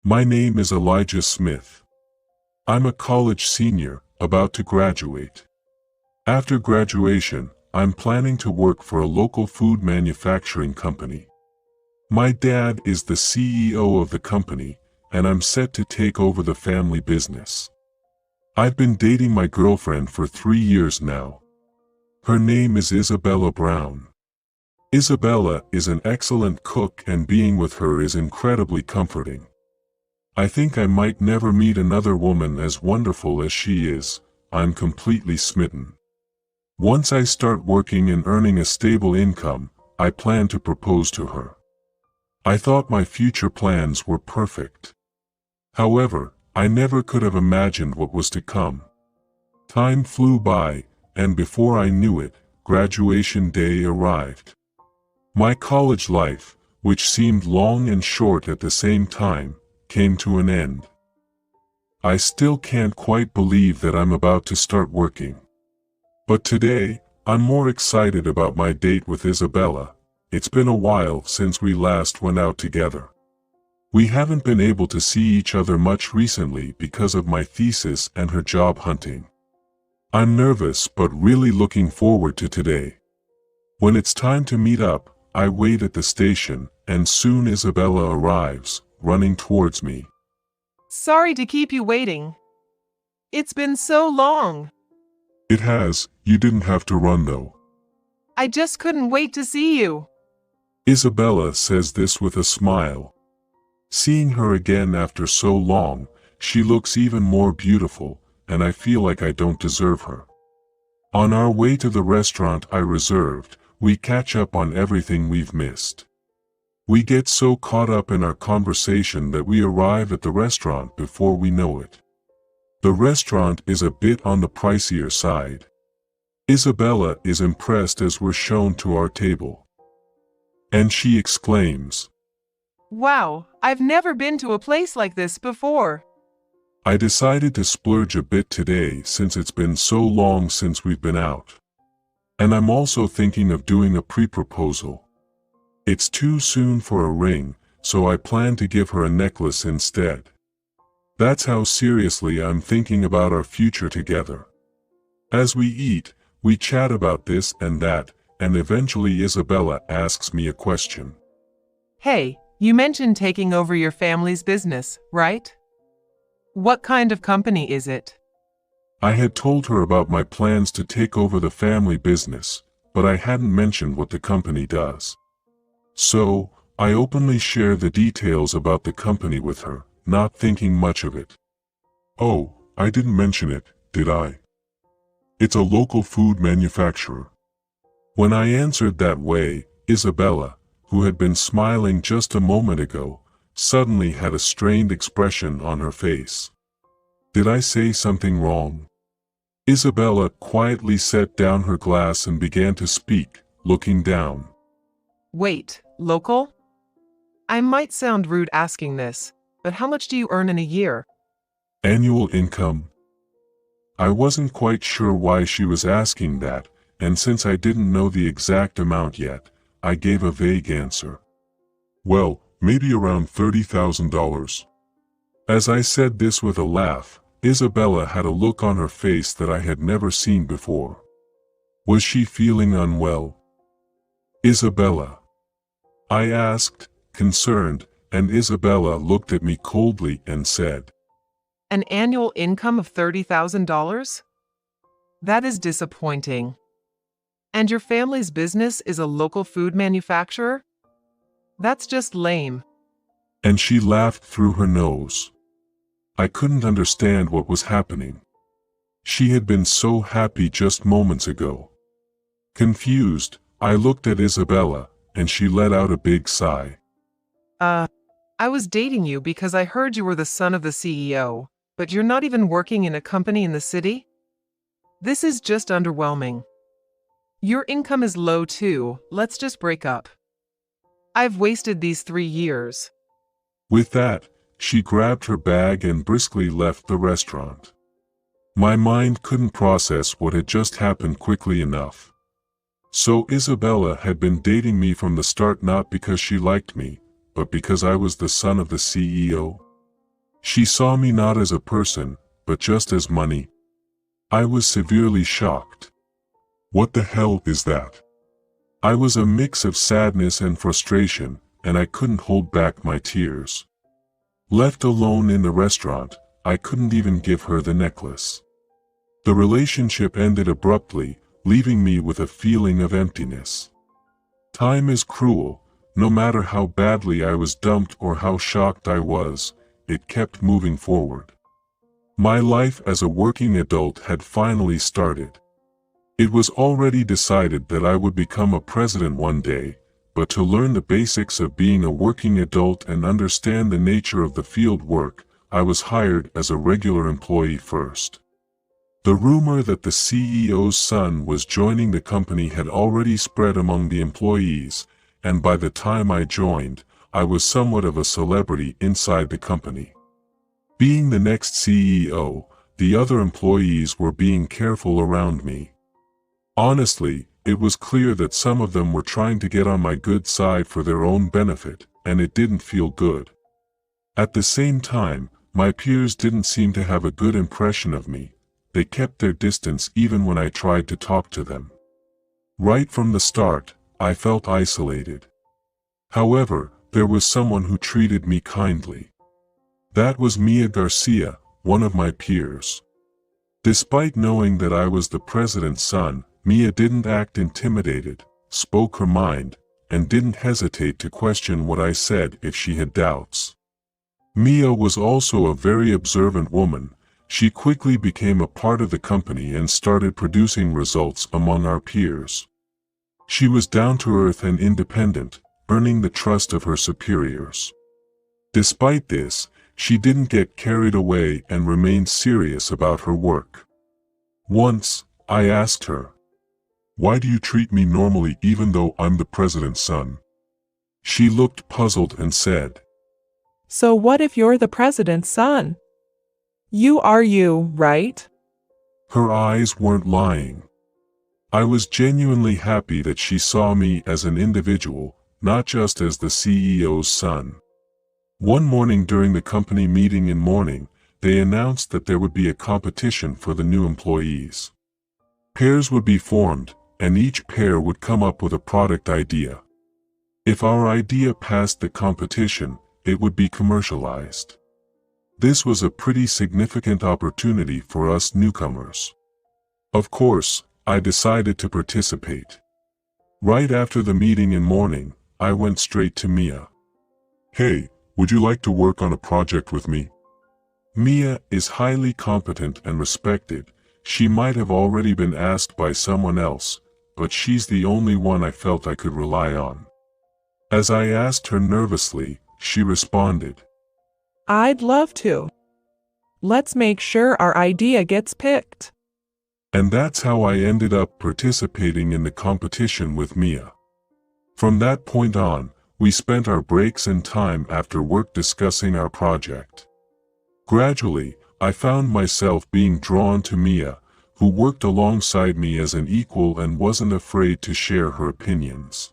My name is Elijah Smith. I'm a college senior, about to graduate. After graduation, I'm planning to work for a local food manufacturing company. My dad is the CEO of the company, and I'm set to take over the family business. I've been dating my girlfriend for 3 years now. Her name is Isabella Brown. Isabella is an excellent cook, and being with her is incredibly comforting. I think I might never meet another woman as wonderful as she is. I'm completely smitten. Once I start working and earning a stable income, I plan to propose to her. I thought my future plans were perfect. However, I never could have imagined what was to come. Time flew by, and before I knew it, graduation day arrived. My college life, which seemed long and short at the same time, came to an end. I still can't quite believe that I'm about to start working. But today, I'm more excited about my date with Isabella. It's been a while since we last went out together. We haven't been able to see each other much recently because of my thesis and her job hunting. I'm nervous but really looking forward to today. When it's time to meet up, I wait at the station, and soon Isabella arrives, running towards me. Sorry to keep you waiting. It's been so long. It has. You didn't have to run though. I just couldn't wait to see you. Isabella says this with a smile. Seeing her again after so long, she looks even more beautiful, and I feel like I don't deserve her. On our way to the restaurant I reserved, we catch up on everything we've missed. We get so caught up in our conversation that we arrive at the restaurant before we know it. The restaurant is a bit on the pricier side. Isabella is impressed as we're shown to our table. And she exclaims, Wow, I've never been to a place like this before. I decided to splurge a bit today since it's been so long since we've been out. And I'm also thinking of doing a pre-proposal. It's too soon for a ring, so I plan to give her a necklace instead. That's how seriously I'm thinking about our future together. As we eat, we chat about this and that, and eventually Isabella asks me a question. Hey, you mentioned taking over your family's business, right? What kind of company is it? I had told her about my plans to take over the family business, but I hadn't mentioned what the company does. So, I openly share the details about the company with her, not thinking much of it. Oh, I didn't mention it, did I? It's a local food manufacturer. When I answered that way, Isabella, who had been smiling just a moment ago, suddenly had a strained expression on her face. Did I say something wrong? Isabella quietly set down her glass and began to speak, looking down. Wait, local? I might sound rude asking this, but how much do you earn in a year? Annual income. I wasn't quite sure why she was asking that, and since I didn't know the exact amount yet, I gave a vague answer. Well, maybe around $30,000. As I said this with a laugh, Isabella had a look on her face that I had never seen before. Was she feeling unwell? Isabella, I asked, concerned, and Isabella looked at me coldly and said, An annual income of $30,000? That is disappointing. And your family's business is a local food manufacturer? That's just lame. And she laughed through her nose. I couldn't understand what was happening. She had been so happy just moments ago. Confused, I looked at Isabella, and she let out a big sigh. I was dating you because I heard you were the son of the CEO, but you're not even working in a company in the city? This is just underwhelming. Your income is low too, let's just break up. I've wasted these 3 years. With that, she grabbed her bag and briskly left the restaurant. My mind couldn't process what had just happened quickly enough. So Isabella had been dating me from the start, not because she liked me, but because I was the son of the CEO. She saw me not as a person, but just as money. I was severely shocked. What the hell is that? I was a mix of sadness and frustration, and I couldn't hold back my tears. Left alone in the restaurant, I couldn't even give her the necklace. The relationship ended abruptly, leaving me with a feeling of emptiness. Time is cruel. No matter how badly I was dumped or how shocked I was, it kept moving forward. My life as a working adult had finally started. It was already decided that I would become a president one day, but to learn the basics of being a working adult and understand the nature of the field work, I was hired as a regular employee first. The rumor that the CEO's son was joining the company had already spread among the employees, and by the time I joined, I was somewhat of a celebrity inside the company. Being the next CEO, the other employees were being careful around me. Honestly, it was clear that some of them were trying to get on my good side for their own benefit, and it didn't feel good. At the same time, my peers didn't seem to have a good impression of me. They kept their distance even when I tried to talk to them. Right from the start, I felt isolated. However, there was someone who treated me kindly. That was Mia Garcia, one of my peers. Despite knowing that I was the president's son, Mia didn't act intimidated, spoke her mind, and didn't hesitate to question what I said if she had doubts. Mia was also a very observant woman. She quickly became a part of the company and started producing results among our peers. She was down to earth and independent, earning the trust of her superiors. Despite this, she didn't get carried away and remained serious about her work. Once, I asked her, "Why do you treat me normally even though I'm the president's son?" She looked puzzled and said, "So what if you're the president's son? You are you, right?" Her eyes weren't lying. I was genuinely happy that she saw me as an individual, not just as the CEO's son. One morning during the company meeting in morning, they announced that there would be a competition for the new employees. Pairs would be formed, and each pair would come up with a product idea. If our idea passed the competition, it would be commercialized. This was a pretty significant opportunity for us newcomers. Of course, I decided to participate. Right after the meeting in morning, I went straight to Mia. "Hey, would you like to work on a project with me?" Mia is highly competent and respected. She might have already been asked by someone else, but she's the only one I felt I could rely on. As I asked her nervously, she responded, "I'd love to. Let's make sure our idea gets picked." And that's how I ended up participating in the competition with Mia. From that point on, we spent our breaks and time after work discussing our project. Gradually, I found myself being drawn to Mia, who worked alongside me as an equal and wasn't afraid to share her opinions.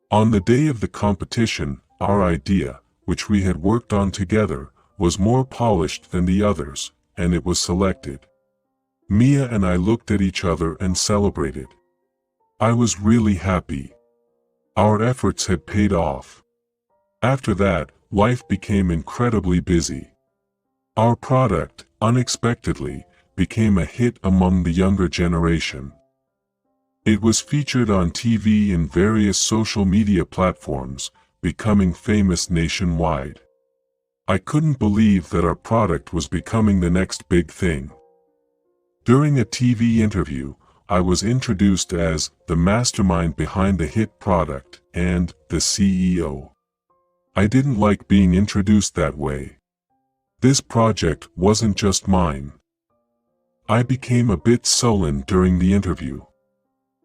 On the day of the competition, our idea, which we had worked on together, was more polished than the others, and it was selected. Mia and I looked at each other and celebrated. I was really happy. Our efforts had paid off. After that, life became incredibly busy. Our product, unexpectedly, became a hit among the younger generation. It was featured on TV and various social media platforms, becoming famous nationwide. I couldn't believe that our product was becoming the next big thing. During a TV interview, I was introduced as the mastermind behind the hit product and the CEO. I didn't like being introduced that way. This project wasn't just mine. I became a bit sullen during the interview.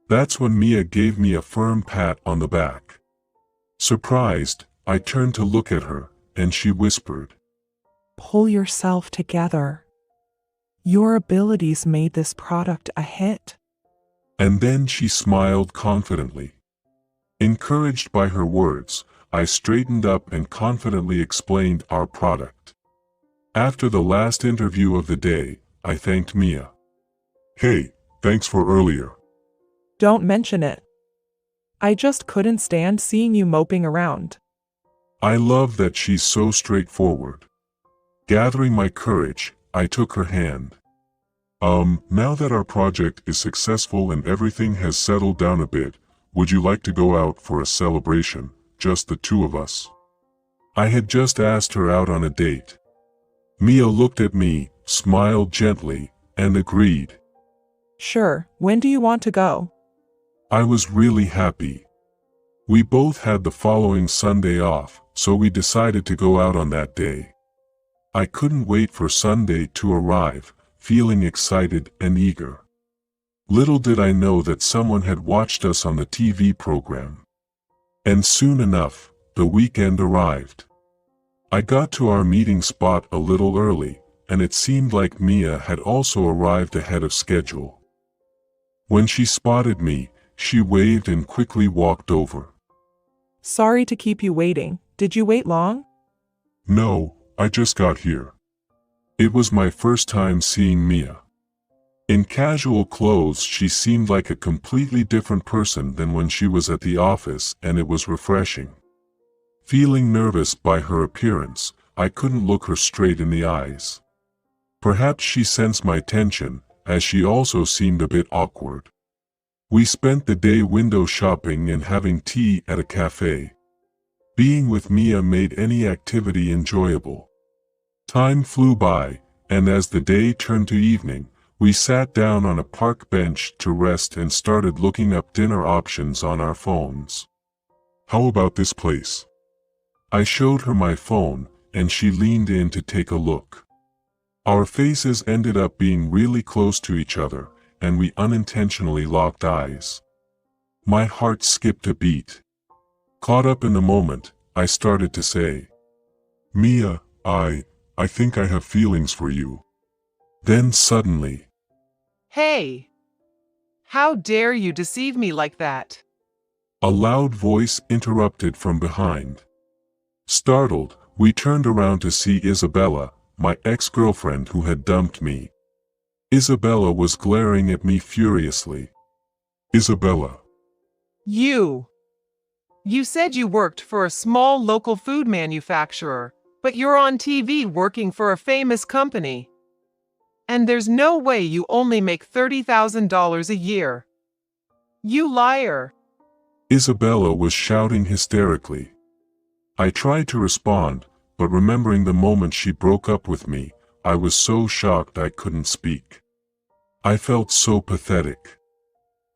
That's when Mia gave me a firm pat on the back. Surprised, I turned to look at her, and she whispered, "Pull yourself together. Your abilities made this product a hit." And then she smiled confidently. Encouraged by her words, I straightened up and confidently explained our product. After the last interview of the day, I thanked Mia. Hey, thanks for earlier. Don't mention it. I just couldn't stand seeing you moping around. I love that she's so straightforward. Gathering my courage, I took her hand. Now that our project is successful and everything has settled down a bit, would you like to go out for a celebration, just the two of us? I had just asked her out on a date. Mia looked at me, smiled gently, and agreed. Sure, when do you want to go? I was really happy. We both had the following Sunday off, so we decided to go out on that day. I couldn't wait for Sunday to arrive, feeling excited and eager. Little did I know that someone had watched us on the TV program. And soon enough, the weekend arrived. I got to our meeting spot a little early, and it seemed like Mia had also arrived ahead of schedule. When she spotted me, she waved and quickly walked over. Sorry to keep you waiting. Did you wait long? No, I just got here. It was my first time seeing Mia. In casual clothes, she seemed like a completely different person than when she was at the office, and it was refreshing. Feeling nervous by her appearance, I couldn't look her straight in the eyes. Perhaps she sensed my tension, as she also seemed a bit awkward. We spent the day window shopping and having tea at a cafe. Being with Mia made any activity enjoyable. Time flew by, and as the day turned to evening, we sat down on a park bench to rest and started looking up dinner options on our phones. How about this place? I showed her my phone, and she leaned in to take a look. Our faces ended up being really close to each other, and we unintentionally locked eyes. My heart skipped a beat. Caught up in the moment, I started to say, Mia, I think I have feelings for you. Then suddenly, Hey! How dare you deceive me like that? a loud voice interrupted from behind. Startled, we turned around to see Isabella, my ex-girlfriend who had dumped me. Isabella was glaring at me furiously. Isabella. You said you worked for a small local food manufacturer, but you're on TV working for a famous company. And there's no way you only make $30,000 a year. You liar! Isabella was shouting hysterically. I tried to respond, but remembering the moment she broke up with me, I was so shocked I couldn't speak. I felt so pathetic.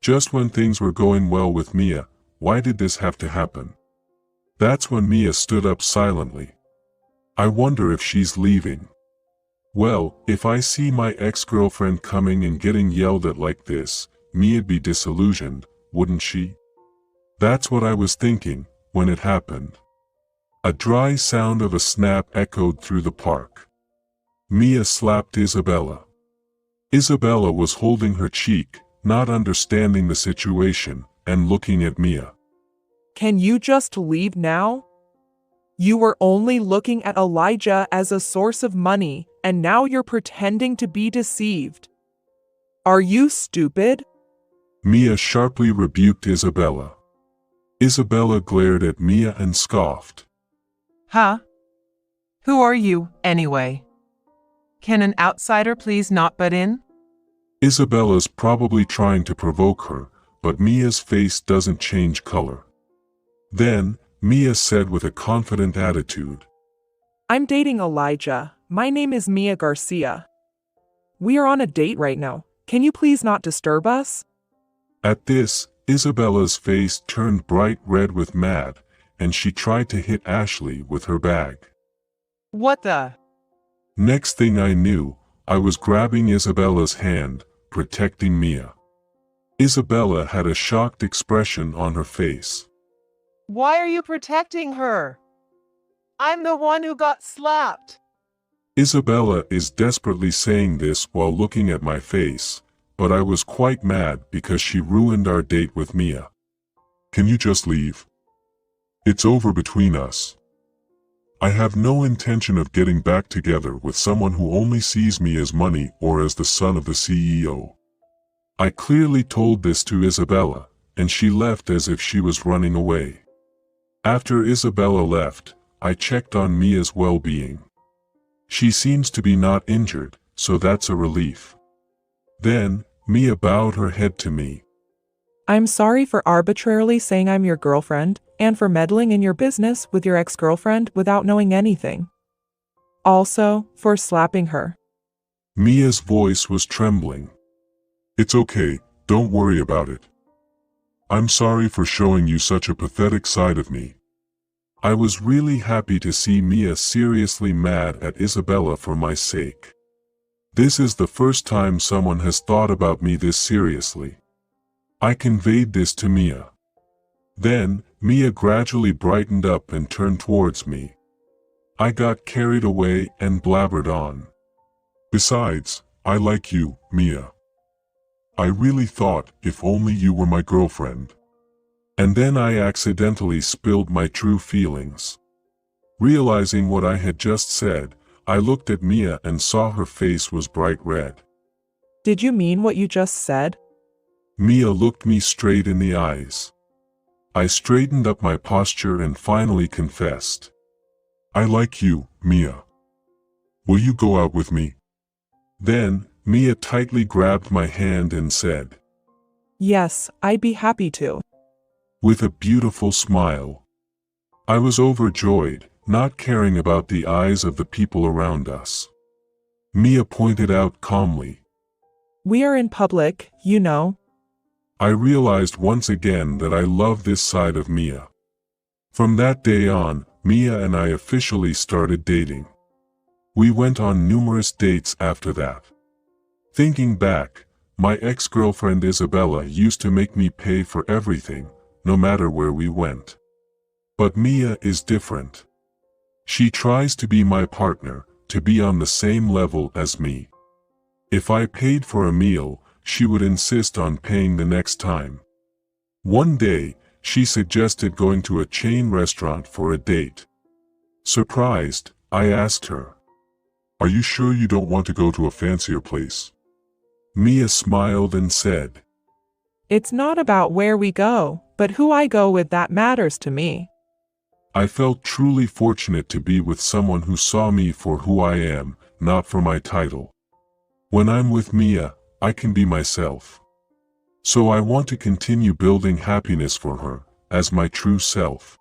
Just when things were going well with Mia, why did this have to happen? That's when Mia stood up silently. I wonder if she's leaving. Well, if I see my ex-girlfriend coming and getting yelled at like this, Mia'd be disillusioned, wouldn't she? That's what I was thinking, when it happened. A dry sound of a snap echoed through the park. Mia slapped Isabella. Isabella was holding her cheek, not understanding the situation, and looking at Mia. Can you just leave now? You were only looking at Elijah as a source of money, and now you're pretending to be deceived. Are you stupid? Mia sharply rebuked Isabella. Isabella glared at Mia and scoffed. Huh? Who are you, anyway? Can an outsider please not butt in? Isabella's probably trying to provoke her, but Mia's face doesn't change color. Then, Mia said with a confident attitude, I'm dating Elijah. My name is Mia Garcia. We are on a date right now. Can you please not disturb us? At this, Isabella's face turned bright red with mad, and she tried to hit Ashley with her bag. What the? Next thing I knew, I was grabbing Isabella's hand, protecting Mia. Isabella had a shocked expression on her face. Why are you protecting her? I'm the one who got slapped. Isabella is desperately saying this while looking at my face, but I was quite mad because she ruined our date with Mia. Can you just leave? It's over between us. I have no intention of getting back together with someone who only sees me as money or as the son of the CEO. I clearly told this to Isabella, and she left as if she was running away. After Isabella left, I checked on Mia's well-being. She seems to be not injured, so that's a relief. Then, Mia bowed her head to me. I'm sorry for arbitrarily saying I'm your girlfriend, and for meddling in your business with your ex-girlfriend without knowing anything. Also, for slapping her. Mia's voice was trembling. It's okay, don't worry about it. I'm sorry for showing you such a pathetic side of me. I was really happy to see Mia seriously mad at Isabella for my sake. This is the first time someone has thought about me this seriously. I conveyed this to Mia. Then, Mia gradually brightened up and turned towards me. I got carried away and blabbered on. Besides, I like you, Mia. I really thought, if only you were my girlfriend. And then I accidentally spilled my true feelings. Realizing what I had just said, I looked at Mia and saw her face was bright red. Did you mean what you just said? Mia looked me straight in the eyes. I straightened up my posture and finally confessed. I like you, Mia. Will you go out with me? Then, Mia tightly grabbed my hand and said, Yes, I'd be happy to. With a beautiful smile. I was overjoyed, not caring about the eyes of the people around us. Mia pointed out calmly. We are in public, you know. I realized once again that I love this side of Mia. From that day on, Mia and I officially started dating. We went on numerous dates after that. Thinking back, my ex-girlfriend Isabella used to make me pay for everything, no matter where we went. But Mia is different. She tries to be my partner, to be on the same level as me. If I paid for a meal, she would insist on paying the next time. One day, she suggested going to a chain restaurant for a date. Surprised, I asked her, Are you sure you don't want to go to a fancier place? Mia smiled and said, It's not about where we go, but who I go with that matters to me. I felt truly fortunate to be with someone who saw me for who I am, not for my title. When I'm with Mia, I can be myself. So I want to continue building happiness for her, as my true self.